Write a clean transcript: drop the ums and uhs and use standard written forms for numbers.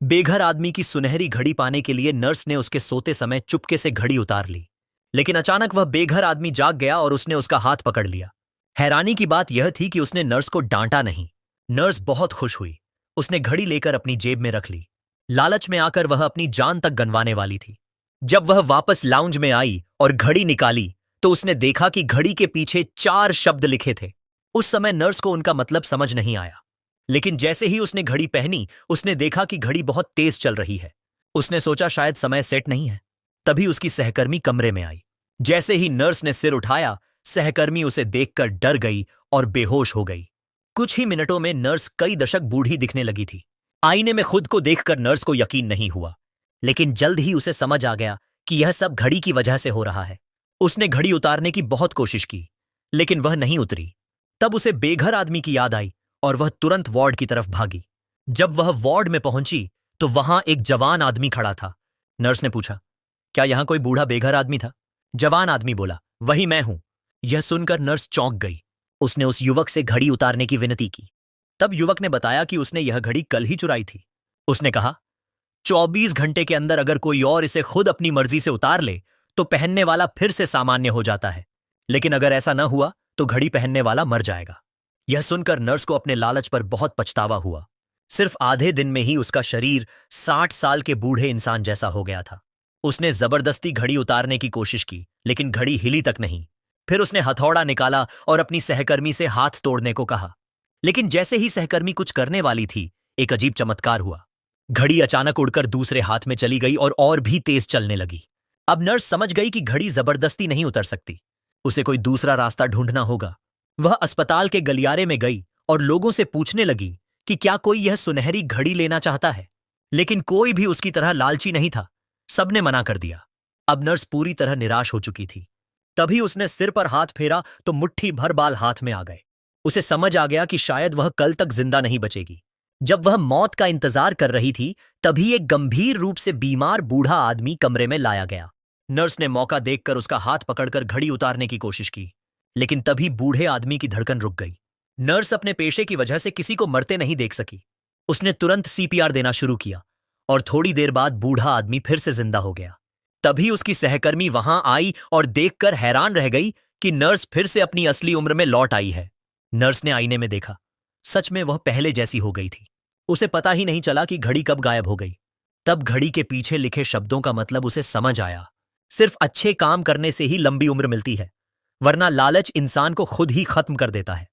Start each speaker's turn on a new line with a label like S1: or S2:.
S1: बेघर आदमी की सुनहरी घड़ी पाने के लिए नर्स ने उसके सोते समय चुपके से घड़ी उतार ली। लेकिन अचानक वह बेघर आदमी जाग गया और उसने उसका हाथ पकड़ लिया। हैरानी की बात यह थी कि उसने नर्स को डांटा नहीं। नर्स बहुत खुश हुई। उसने घड़ी लेकर अपनी जेब में रख ली। लालच में आकर वह अपनी जान तक गंवाने वाली थी। जब वह वापस लाउंज में आई और घड़ी निकाली तो उसने देखा कि घड़ी के पीछे 4 शब्द लिखे थे। उस समय नर्स को उनका मतलब समझ नहीं आया। लेकिन जैसे ही उसने घड़ी पहनी उसने देखा कि घड़ी बहुत तेज चल रही है। उसने सोचा शायद समय सेट नहीं है। तभी उसकी सहकर्मी कमरे में आई। जैसे ही नर्स ने सिर उठाया, सहकर्मी उसे देखकर डर गई और बेहोश हो गई। कुछ ही मिनटों में नर्स कई दशक बूढ़ी दिखने लगी थी। आईने में खुद को देखकर नर्स को यकीन नहीं हुआ। लेकिन जल्द ही उसे समझ आ गया कि यह सब घड़ी की वजह से हो रहा है। उसने घड़ी उतारने की बहुत कोशिश की, लेकिन वह नहीं उतरी। तब उसे बेघर आदमी की याद आई और वह तुरंत वार्ड की तरफ भागी। जब वह वार्ड में पहुंची तो वहां एक जवान आदमी खड़ा था। नर्स ने पूछा, क्या यहां कोई बूढ़ा बेघर आदमी था? जवान आदमी बोला, वही मैं हूं। यह सुनकर नर्स चौंक गई। उसने उस युवक से घड़ी उतारने की विनती की। तब युवक ने बताया कि उसने यह घड़ी कल ही चुराई थी। उसने कहा, 24 घंटे के अंदर अगर कोई और इसे खुद अपनी मर्जी से उतार ले तो पहनने वाला फिर से सामान्य हो जाता है, लेकिन अगर ऐसा न हुआ तो घड़ी पहनने वाला मर जाएगा। यह सुनकर नर्स को अपने लालच पर बहुत पछतावा हुआ। सिर्फ आधे दिन में ही उसका शरीर 60 साल के बूढ़े इंसान जैसा हो गया था। उसने जबरदस्ती घड़ी उतारने की कोशिश की, लेकिन घड़ी हिली तक नहीं। फिर उसने हथौड़ा निकाला और अपनी सहकर्मी से हाथ तोड़ने को कहा। लेकिन जैसे ही सहकर्मी कुछ करने वाली थी, एक अजीब चमत्कार हुआ। घड़ी अचानक उड़कर दूसरे हाथ में चली गई और भी तेज चलने लगी। अब नर्स समझ गई कि घड़ी जबरदस्ती नहीं उतर सकती। उसे कोई दूसरा रास्ता ढूंढना होगा। वह अस्पताल के गलियारे में गई और लोगों से पूछने लगी कि क्या कोई यह सुनहरी घड़ी लेना चाहता है। लेकिन कोई भी उसकी तरह लालची नहीं था। सबने मना कर दिया। अब नर्स पूरी तरह निराश हो चुकी थी। तभी उसने सिर पर हाथ फेरा तो मुट्ठी भर बाल हाथ में आ गए। उसे समझ आ गया कि शायद वह कल तक जिंदा नहीं बचेगी। जब वह मौत का इंतजार कर रही थी, तभी एक गंभीर रूप से बीमार बूढ़ा आदमी कमरे में लाया गया। नर्स ने मौका देखकर उसका हाथ पकड़कर घड़ी उतारने की कोशिश की, लेकिन तभी बूढ़े आदमी की धड़कन रुक गई। नर्स अपने पेशे की वजह से किसी को मरते नहीं देख सकी। उसने तुरंत सीपीआर देना शुरू किया और थोड़ी देर बाद बूढ़ा आदमी फिर से जिंदा हो गया। तभी उसकी सहकर्मी वहां आई और देखकर हैरान रह गई कि नर्स फिर से अपनी असली उम्र में लौट आई है। नर्स ने आईने में देखा। सच में वह पहले जैसी हो गई थी। उसे पता ही नहीं चला कि घड़ी कब गायब हो गई। तब घड़ी के पीछे लिखे शब्दों का मतलब उसे समझ आया। सिर्फ अच्छे काम करने से ही लंबी उम्र मिलती है, वरना लालच इंसान को खुद ही खत्म कर देता है।